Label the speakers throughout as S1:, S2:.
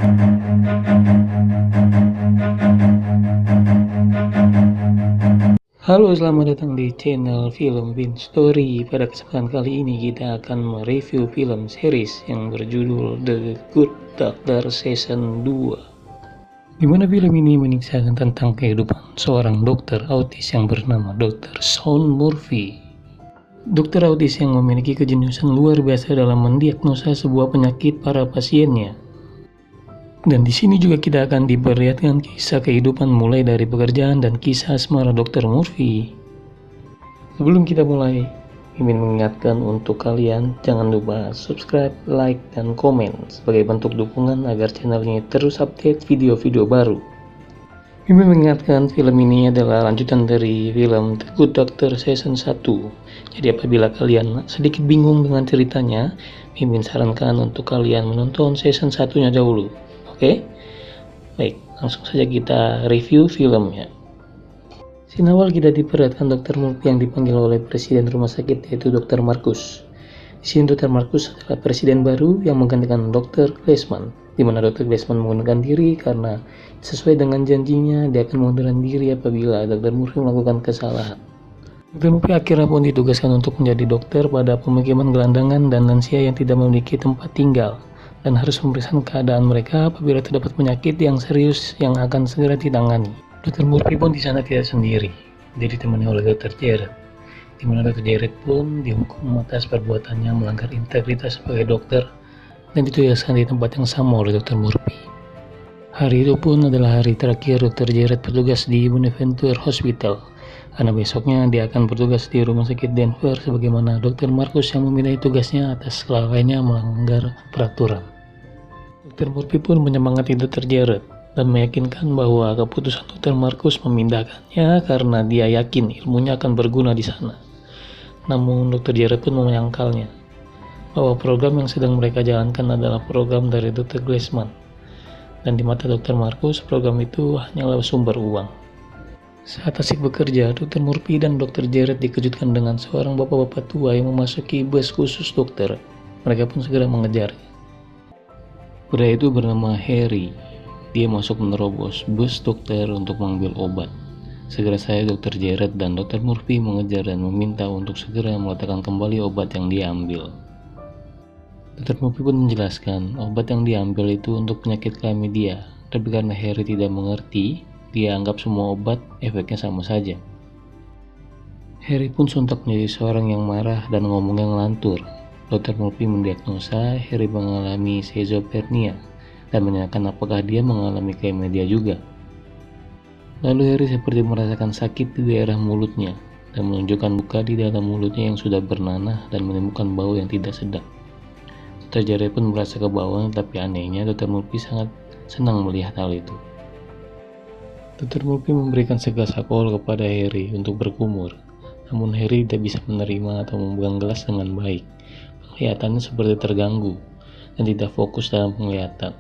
S1: Halo, selamat datang di channel Film Bin Story. Pada kesempatan kali ini kita akan mereview film series yang berjudul The Good Doctor Season 2, di mana film ini mengisahkan tentang kehidupan seorang dokter autis yang bernama Dr. Sean Murphy. Dokter autis yang memiliki kejeniusan luar biasa dalam mendiagnosa sebuah penyakit para pasiennya. Dan di sini juga kita akan diperlihatkan kisah kehidupan mulai dari pekerjaan dan kisah asmara Dr. Murphy. Sebelum kita mulai, ingin mengingatkan untuk kalian jangan lupa subscribe, like, dan komen sebagai bentuk dukungan agar channel ini terus update video-video baru. Ingin mengingatkan film ini adalah lanjutan dari film The Good Doctor Season 1. Jadi apabila kalian sedikit bingung dengan ceritanya, Mimin sarankan untuk kalian menonton season 1-nya dahulu. Oke, baik, langsung saja kita review filmnya. Scene awal kita diperlihatkan Dr. Murphy yang dipanggil oleh presiden rumah sakit, yaitu Dr. Marcus. Di sini Dr. Marcus adalah presiden baru yang menggantikan Dr. Glassman, di mana Dr. Glassman mengundurkan diri karena sesuai dengan janjinya dia akan mengundurkan diri apabila Dr. Murphy melakukan kesalahan. Dr. Murphy akhirnya pun ditugaskan untuk menjadi dokter pada pemukiman gelandangan dan lansia yang tidak memiliki tempat tinggal, dan harus memeriksa keadaan mereka apabila terdapat penyakit yang serius yang akan segera ditangani. Dr. Murphy pun di sana tidak sendiri, dia ditemani oleh Dr. Jared, di mana Dr. Jared pun dihukum atas perbuatannya melanggar integritas sebagai dokter dan ditugaskan di tempat yang sama oleh Dr. Murphy. Hari itu pun adalah hari terakhir Dr. Jared bertugas di Bonaventure Hospital, karena besoknya dia akan bertugas di rumah sakit Denver sebagaimana Dr. Marcus yang memilih tugasnya atas kelalaiannya melanggar peraturan. Dr. Murphy pun menyemangati Dr. Jared dan meyakinkan bahwa keputusan Dr. Marcus memindahkannya karena dia yakin ilmunya akan berguna di sana. Namun Dr. Jared pun menyangkalnya bahwa program yang sedang mereka jalankan adalah program dari Dr. Glassman, dan di mata Dr. Marcus program itu hanyalah sumber uang. Saat asik bekerja, Dr. Murphy dan Dr. Jared dikejutkan dengan seorang bapak-bapak tua yang memasuki bus khusus dokter. Mereka pun segera mengejarnya. Pria itu bernama Harry. Dia masuk menerobos bus dokter untuk mengambil obat. Segera saya Dr. Jared dan Dr. Murphy mengejar dan meminta untuk segera meletakkan kembali obat yang dia ambil. Dr. Murphy pun menjelaskan obat yang diambil itu untuk penyakit chlamydia, tapi karena Harry tidak mengerti, dia anggap semua obat efeknya sama saja. Harry pun sontak menjadi seorang yang marah dan ngomongnya ngelantur. Dr. Murphy mendiagnosa Harry mengalami schizophrenia dan menanyakan apakah dia mengalami chlamydia juga. Lalu Harry seperti merasakan sakit di daerah mulutnya dan menunjukkan luka di dalam mulutnya yang sudah bernanah dan menimbulkan bau yang tidak sedap. Dr. Jared pun merasa ke bawah, tapi anehnya Dr. Murphy sangat senang melihat hal itu. Dr. Murphy memberikan segelas alkohol kepada Harry untuk berkumur, namun Harry tidak bisa menerima atau memegang gelas dengan baik. Penglihatannya seperti terganggu dan tidak fokus dalam penglihatan.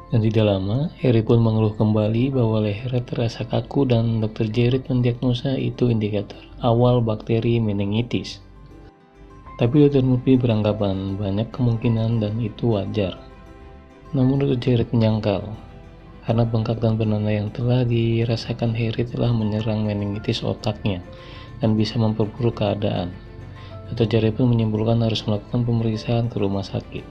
S1: Dan tidak lama, Harry pun mengeluh kembali bahwa lehernya terasa kaku dan Dr. Jared mendiagnosa itu indikator awal bakteri meningitis. Tapi Dr. Murphy beranggapan banyak kemungkinan dan itu wajar. Namun Dr. Jared menyangkal, karena bengkak dan bernanah yang telah dirasakan Harry telah menyerang meningitis otaknya dan bisa memperburuk keadaan. Dr. Jared pun menyimpulkan harus melakukan pemeriksaan ke rumah sakit.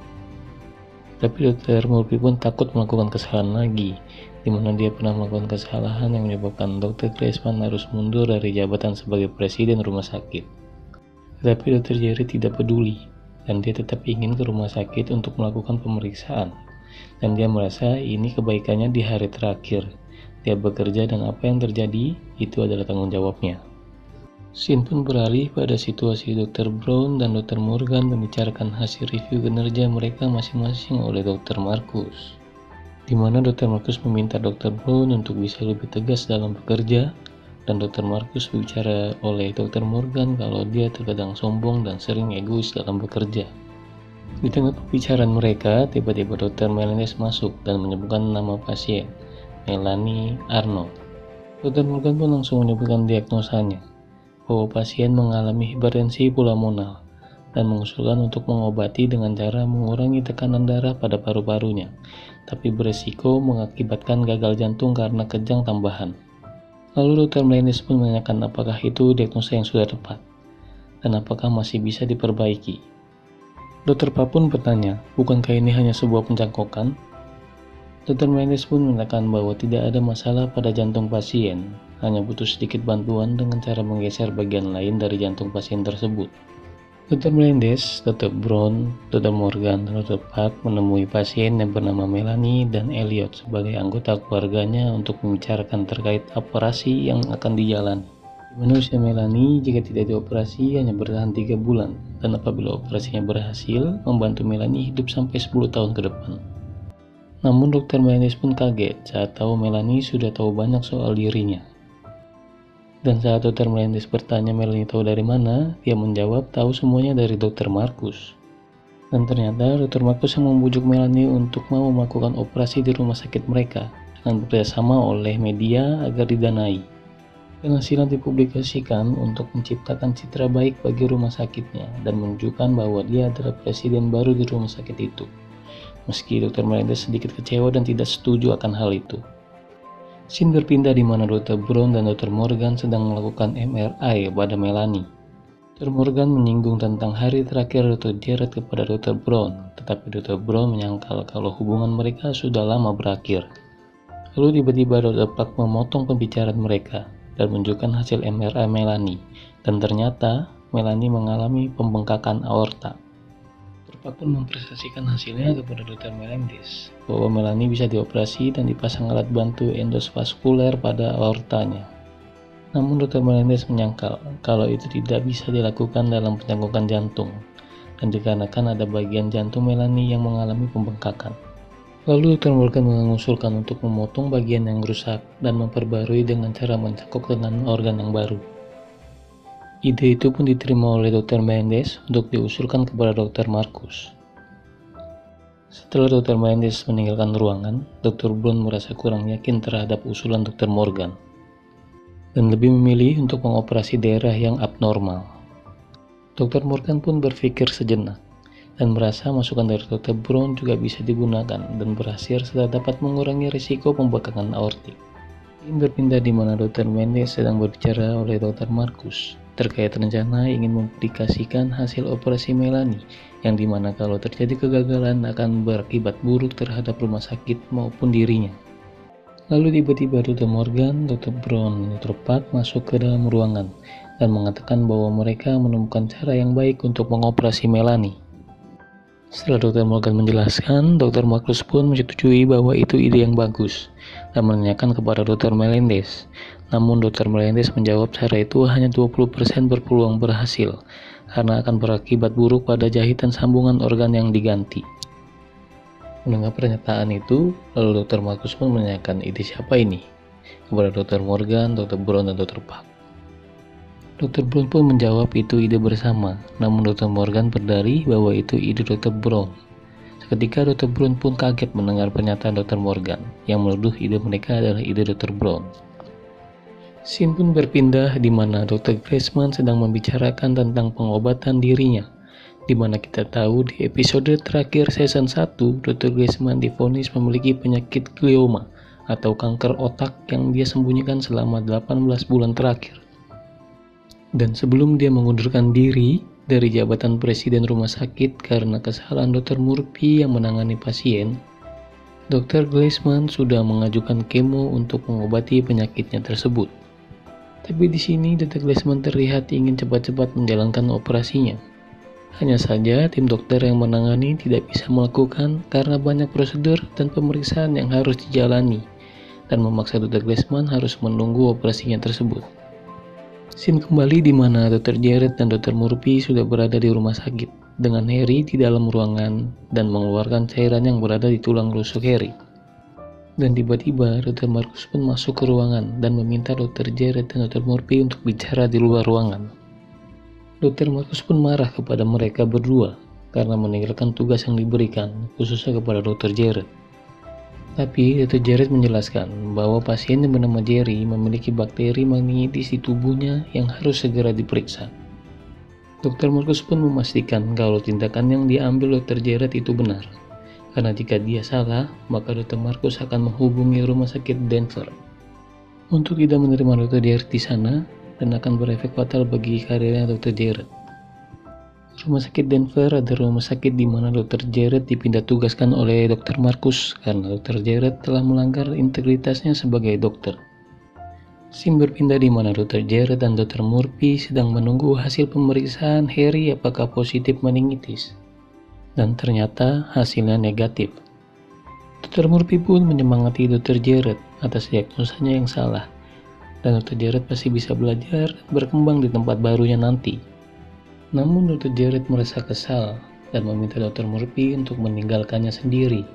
S1: Tapi Dr. Murphy pun takut melakukan kesalahan lagi, di mana dia pernah melakukan kesalahan yang menyebabkan Dr. Glassman harus mundur dari jabatan sebagai presiden rumah sakit. Tetapi Dr. Jared tidak peduli, dan dia tetap ingin ke rumah sakit untuk melakukan pemeriksaan. Dan dia merasa ini kebaikannya di hari terakhir. Dia bekerja dan apa yang terjadi, itu adalah tanggung jawabnya. Scene pun beralih pada situasi Dr. Brown dan Dr. Morgan membicarakan hasil review kinerja mereka masing-masing oleh Dr. Marcus, di mana Dr. Marcus meminta Dr. Brown untuk bisa lebih tegas dalam bekerja, dan Dr. Marcus bicara oleh Dr. Morgan kalau dia terkadang sombong dan sering egois dalam bekerja. Di tengah pembicaraan mereka, tiba-tiba Dr. Melendez masuk dan menyebutkan nama pasien, Melanie Arnold. Dr. Morgan pun langsung menyebutkan diagnosanya, bahwa pasien mengalami hipertensi pulmonal dan mengusulkan untuk mengobati dengan cara mengurangi tekanan darah pada paru-parunya, tapi beresiko mengakibatkan gagal jantung karena kejang tambahan. Lalu Dr. Melendez pun menanyakan apakah itu diagnosa yang sudah tepat, dan apakah masih bisa diperbaiki. Dr. Pak pun bertanya, bukankah ini hanya sebuah pencangkokan? Dr. Melendez pun menyatakan bahwa tidak ada masalah pada jantung pasien, hanya butuh sedikit bantuan dengan cara menggeser bagian lain dari jantung pasien tersebut. Dr. Melendez, Dr. Brown, Dr. Morgan, dan Dr. Park menemui pasien yang bernama Melanie dan Elliot sebagai anggota keluarganya untuk membicarakan terkait operasi yang akan dijalani. Di mana usia Melanie jika tidak dioperasi hanya bertahan 3 bulan, dan apabila operasinya berhasil, membantu Melanie hidup sampai 10 tahun ke depan. Namun Dr. Melendez pun kaget saat tahu Melanie sudah tahu banyak soal dirinya. Dan saat Dr. Melendez bertanya Melanie tahu dari mana, dia menjawab tahu semuanya dari Dr. Marcus. Dan ternyata Dr. Marcus yang membujuk Melanie untuk mau melakukan operasi di rumah sakit mereka dengan bekerjasama oleh media agar didanai. Dan hasilnya dipublikasikan untuk menciptakan citra baik bagi rumah sakitnya dan menunjukkan bahwa dia adalah presiden baru di rumah sakit itu. Meski Dr. Melendez sedikit kecewa dan tidak setuju akan hal itu. Scene berpindah di mana Dr. Brown dan Dr. Morgan sedang melakukan MRI pada Melanie. Dr. Morgan menyinggung tentang hari terakhir Dr. Jared kepada Dr. Brown, tetapi Dr. Brown menyangkal kalau hubungan mereka sudah lama berakhir. Lalu tiba-tiba Dr. Park memotong pembicaraan mereka dan menunjukkan hasil MRI Melanie, dan ternyata Melanie mengalami pembengkakan aorta. Pak pun mempresentasikan hasilnya kepada Dr. Melendez bahwa Melanie bisa dioperasi dan dipasang alat bantu endovaskuler pada aortanya. Namun Dr. Melendez menyangkal kalau itu tidak bisa dilakukan dalam pencangkokan jantung dan dikarenakan ada bagian jantung Melanie yang mengalami pembengkakan. Lalu Dr. Morgan mengusulkan untuk memotong bagian yang rusak dan memperbarui dengan cara mencangkok dengan organ yang baru. Ide itu pun diterima oleh Dr. Melendez untuk diusulkan kepada Dr. Marcus. Setelah Dr. Melendez meninggalkan ruangan, Dr. Brown merasa kurang yakin terhadap usulan Dr. Morgan dan lebih memilih untuk mengoperasi daerah yang abnormal. Dr. Morgan pun berpikir sejenak dan merasa masukan dari Dr. Brown juga bisa digunakan dan berhasil serta dapat mengurangi risiko pembengkakan aortik. Ini berpindah di mana Dr. Melendez sedang berbicara oleh Dr. Marcus terkait rencana ingin mempublikasikan hasil operasi Melanie yang dimana kalau terjadi kegagalan akan berakibat buruk terhadap rumah sakit maupun dirinya. Lalu tiba-tiba Dr. Morgan, Dr. Brown, dan Dr. Park masuk ke dalam ruangan dan mengatakan bahwa mereka menemukan cara yang baik untuk mengoperasi Melanie. Setelah Dr. Morgan menjelaskan, Dr. Marcus pun menyetujui bahwa itu ide yang bagus dan menanyakan kepada Dr. Melendez. Namun Dr. Melendez menjawab cara itu hanya 20% berpeluang berhasil karena akan berakibat buruk pada jahitan sambungan organ yang diganti. Mendengar pernyataan itu, lalu Dr. Marcus pun menanyakan ide siapa ini kepada Dr. Morgan, Dr. Brown, dan Dr. Park. Dr. Brown pun menjawab itu ide bersama, namun Dr. Morgan berdalih bahwa itu ide Dr. Brown. Seketika Dr. Brown pun kaget mendengar pernyataan Dr. Morgan yang menuduh ide mereka adalah ide Dr. Brown. Scene pun berpindah di mana Dr. Glassman sedang membicarakan tentang pengobatan dirinya, di mana kita tahu di episode terakhir season 1, Dr. Glassman divonis memiliki penyakit glioma atau kanker otak yang dia sembunyikan selama 18 bulan terakhir. Dan sebelum dia mengundurkan diri dari jabatan presiden rumah sakit karena kesalahan Dr. Murphy yang menangani pasien, Dr. Glassman sudah mengajukan kemo untuk mengobati penyakitnya tersebut. Tapi di sini Dr. Glassman terlihat ingin cepat-cepat menjalankan operasinya. Hanya saja tim dokter yang menangani tidak bisa melakukan karena banyak prosedur dan pemeriksaan yang harus dijalani dan memaksa Dr. Glassman harus menunggu operasinya tersebut. Scene kembali di mana Dr. Jared dan Dr. Murphy sudah berada di rumah sakit dengan Harry di dalam ruangan dan mengeluarkan cairan yang berada di tulang rusuk Harry. Dan tiba-tiba Dr. Marcus pun masuk ke ruangan dan meminta Dr. Jared dan Dr. Murphy untuk bicara di luar ruangan. Dr. Marcus pun marah kepada mereka berdua karena meninggalkan tugas yang diberikan, khususnya kepada Dr. Jared. Tapi Dr. Jared menjelaskan bahwa pasien yang bernama Jerry memiliki bakteri meningitis di tubuhnya yang harus segera diperiksa. Dr. Markus pun memastikan kalau tindakan yang diambil Dr. Jared itu benar. Karena jika dia salah, maka Dr. Markus akan menghubungi rumah sakit Denver untuk tidak menerima Dr. Jared di sana dan akan berefek fatal bagi karirnya Dr. Jared. Rumah sakit Denver adalah rumah sakit di mana Dr. Jared dipindah tugaskan oleh Dr. Markus karena Dr. Jared telah melanggar integritasnya sebagai dokter. Scene berpindah di mana Dr. Jared dan Dr. Murphy sedang menunggu hasil pemeriksaan Harry apakah positif meningitis. Dan ternyata hasilnya negatif. Dr. Murphy pun menyemangati Dr. Jared atas diagnosanya yang salah. Dan Dr. Jared pasti bisa belajar dan berkembang di tempat barunya nanti. Namun Dr. Jared merasa kesal dan meminta Dr. Murphy untuk meninggalkannya sendiri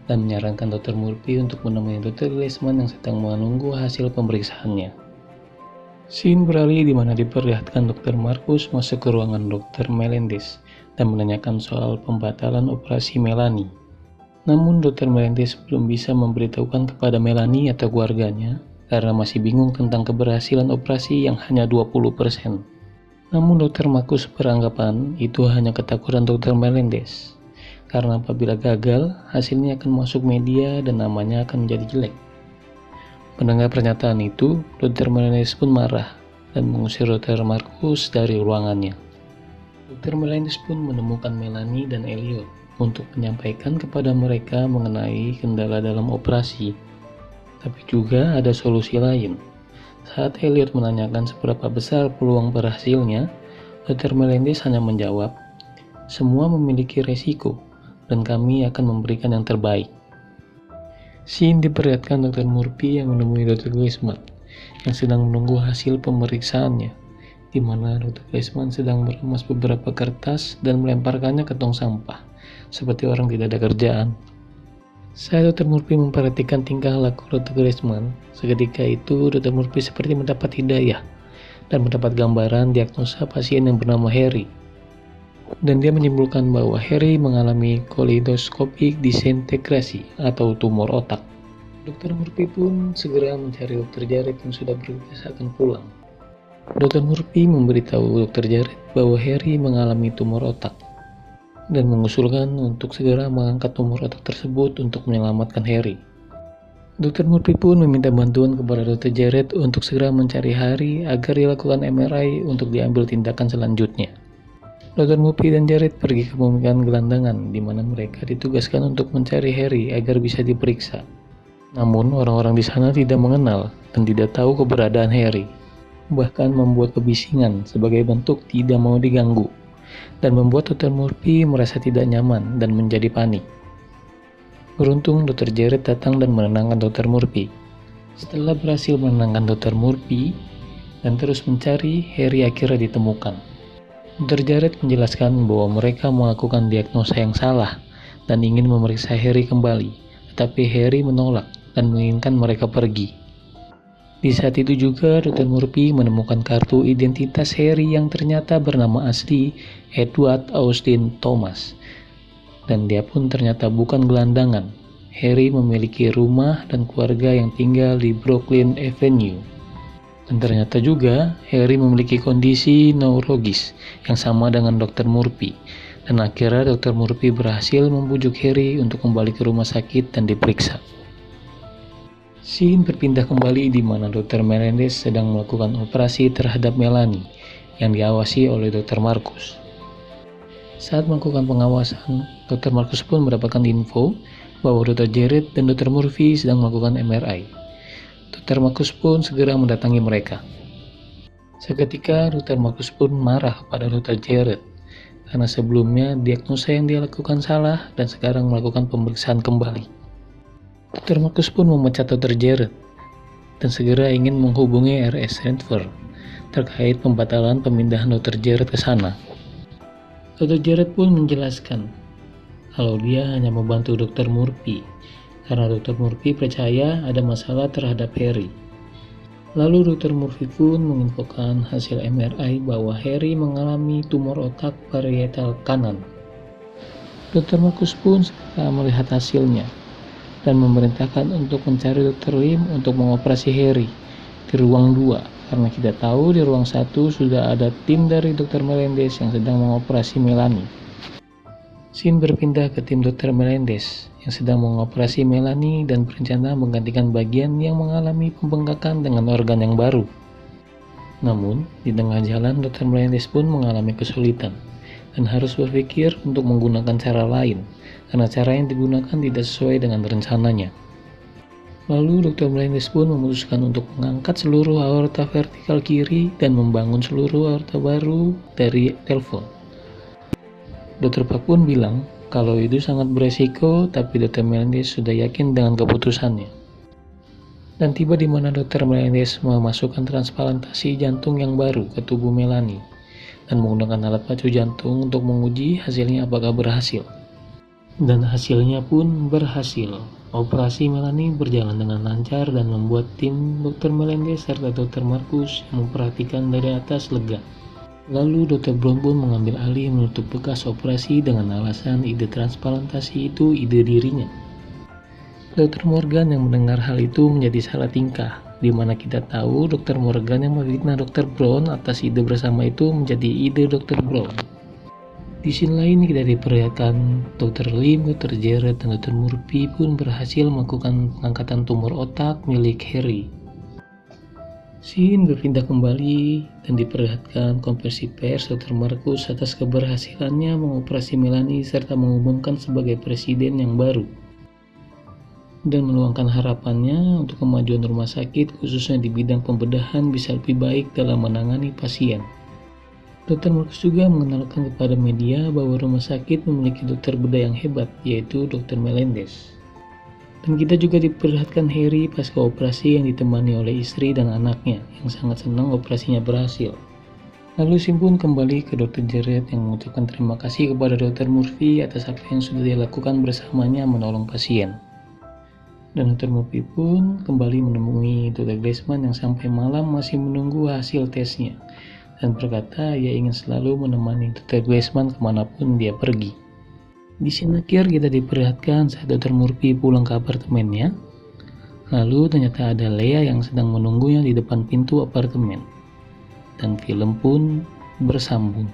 S1: dan menyarankan Dr. Murphy untuk menemui Dr. Glassman yang sedang menunggu hasil pemeriksaannya. Scene beralih di mana diperlihatkan Dr. Markus masuk ke ruangan Dr. Melendez dan menanyakan soal pembatalan operasi Melanie. Namun Dr. Melendez belum bisa memberitahukan kepada Melanie atau keluarganya karena masih bingung tentang keberhasilan operasi yang hanya 20%. Namun Dr. Markus beranggapan itu hanya ketakutan Dr. Melendez, karena apabila gagal, hasilnya akan masuk media dan namanya akan menjadi jelek. Mendengar pernyataan itu, Dr. Melendez pun marah dan mengusir Dr. Markus dari ruangannya. Dr. Melendez pun menemukan Melanie dan Elliot untuk menyampaikan kepada mereka mengenai kendala dalam operasi. Tapi juga ada solusi lain. Saat Elliot menanyakan seberapa besar peluang berhasilnya, Dr. Melendez hanya menjawab, "Semua memiliki resiko, dan kami akan memberikan yang terbaik." Scene diperlihatkan Dr. Murphy yang menemui Dr. Glassman, yang sedang menunggu hasil pemeriksaannya, di mana Dr. Glassman sedang meremas beberapa kertas dan melemparkannya ke tong sampah, seperti orang tidak ada kerjaan. Saat Dr. Murphy memperhatikan tingkah laku Dr. Glassman, seketika itu Dr. Murphy seperti mendapat hidayah dan mendapat gambaran diagnosa pasien yang bernama Harry. Dan dia menyimpulkan bahwa Harry mengalami koleidoskopik disintegrasi atau tumor otak. Dr. Murphy pun segera mencari Dr. Jared yang sudah bertugas akan pulang. Dr. Murphy memberitahu Dr. Jared bahwa Harry mengalami tumor otak dan mengusulkan untuk segera mengangkat tumor otak tersebut untuk menyelamatkan Harry. Dr. Murphy pun meminta bantuan kepada Dr. Jared untuk segera mencari Harry agar dilakukan MRI untuk diambil tindakan selanjutnya. Dr. Murphy dan Jared pergi ke pemakaman gelandangan di mana mereka ditugaskan untuk mencari Harry agar bisa diperiksa. Namun orang-orang di sana tidak mengenal dan tidak tahu keberadaan Harry, bahkan membuat kebisingan sebagai bentuk tidak mau diganggu, dan membuat Dr. Murphy merasa tidak nyaman dan menjadi panik. Beruntung Dr. Jared datang dan menenangkan Dr. Murphy. Setelah berhasil menenangkan Dr. Murphy dan terus mencari, Harry akhirnya ditemukan. Dr. Jared menjelaskan bahwa mereka melakukan diagnosa yang salah dan ingin memeriksa Harry kembali, tetapi Harry menolak dan menginginkan mereka pergi. Di saat itu juga Dr. Murphy menemukan kartu identitas Harry yang ternyata bernama asli Edward Austin Thomas. Dan dia pun ternyata bukan gelandangan. Harry memiliki rumah dan keluarga yang tinggal di Brooklyn Avenue. Dan ternyata juga Harry memiliki kondisi neurologis yang sama dengan Dr. Murphy. Dan akhirnya Dr. Murphy berhasil membujuk Harry untuk kembali ke rumah sakit dan diperiksa. Scene berpindah kembali di mana Dr. Melendez sedang melakukan operasi terhadap Melanie yang diawasi oleh Dr. Markus. Saat melakukan pengawasan, Dr. Markus pun mendapatkan info bahwa Dr. Jared dan Dr. Murphy sedang melakukan MRI. Dr. Markus pun segera mendatangi mereka. Seketika Dr. Markus pun marah pada Dr. Jared karena sebelumnya diagnosa yang dia lakukan salah dan sekarang melakukan pemeriksaan kembali. Dr. Markus pun memecat Dr. Jared dan segera ingin menghubungi RS Denver terkait pembatalan pemindahan Dr. Jared ke sana. Dr. Jared pun menjelaskan kalau dia hanya membantu Dr. Murphy karena Dr. Murphy percaya ada masalah terhadap Harry. Lalu Dr. Murphy pun menginfokan hasil MRI bahwa Harry mengalami tumor otak parietal kanan. Dr. Markus pun segera melihat hasilnya dan memerintahkan untuk mencari Dr. Lim untuk mengoperasi Harry di ruang 2 karena kita tahu di ruang 1 sudah ada tim dari Dr. Melendez yang sedang mengoperasi Melanie. Scene berpindah ke tim Dr. Melendez yang sedang mengoperasi Melanie dan berencana menggantikan bagian yang mengalami pembengkakan dengan organ yang baru. Namun, di tengah jalan Dr. Melendez pun mengalami kesulitan dan harus berpikir untuk menggunakan cara lain karena cara yang digunakan tidak sesuai dengan rencananya. Lalu Dr. Melendez pun memutuskan untuk mengangkat seluruh aorta vertikal kiri dan membangun seluruh aorta baru dari telepon. Dr. Park pun bilang kalau itu sangat beresiko, tapi Dr. Melendez sudah yakin dengan keputusannya. Dan tiba di mana Dr. Melendez memasukkan transplantasi jantung yang baru ke tubuh Melanie dan menggunakan alat pacu jantung untuk menguji hasilnya apakah berhasil. Dan hasilnya pun berhasil. Operasi Melanie berjalan dengan lancar dan membuat tim Dr. Melendez serta Dr. Markus yang memperhatikan dari atas lega. Lalu Dr. Brown pun mengambil alih menutup bekas operasi dengan alasan ide transplantasi itu ide dirinya. Dr. Morgan yang mendengar hal itu menjadi salah tingkah, di mana kita tahu Dr. Morgan yang memfitnah Dr. Brown atas ide bersama itu menjadi ide Dr. Brown. Di sini lain kita diperlihatkan Dr. Lim, Dr. Jared, dan Dr. Murphy pun berhasil melakukan pengangkatan tumor otak milik Harry. Scene berpindah kembali dan diperlihatkan konversi pers Dr. Markus atas keberhasilannya mengoperasi Melanie serta mengumumkan sebagai presiden yang baru. Dan meluangkan harapannya untuk kemajuan rumah sakit khususnya di bidang pembedahan bisa lebih baik dalam menangani pasien. Dr. Markus juga mengenalkan kepada media bahwa rumah sakit memiliki dokter bedah yang hebat, yaitu Dr. Melendez. Dan kita juga diperlihatkan Harry pasca operasi yang ditemani oleh istri dan anaknya yang sangat senang operasinya berhasil. Lalu Sim pun kembali ke Dr. Jared yang mengucapkan terima kasih kepada Dr. Murphy atas apa yang sudah dilakukan bersamanya menolong pasien. Dan Dr. Murphy pun kembali menemui Dr. Glassman yang sampai malam masih menunggu hasil tesnya dan berkata ia ingin selalu menemani Dr. Glassman kemanapun dia pergi. Di sini akhir kita diperlihatkan saat Dr. Murphy pulang ke apartemennya. Lalu ternyata ada Lea yang sedang menunggunya di depan pintu apartemen. Dan film pun bersambung.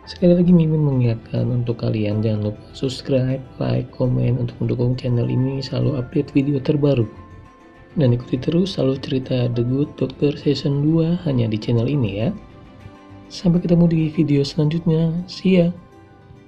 S1: Sekali lagi Mimin mengingatkan untuk kalian jangan lupa subscribe, like, komen untuk mendukung channel ini selalu update video terbaru. Dan ikuti terus selalu cerita The Good Doctor Season 2 hanya di channel ini ya. Sampai ketemu di video selanjutnya. See ya!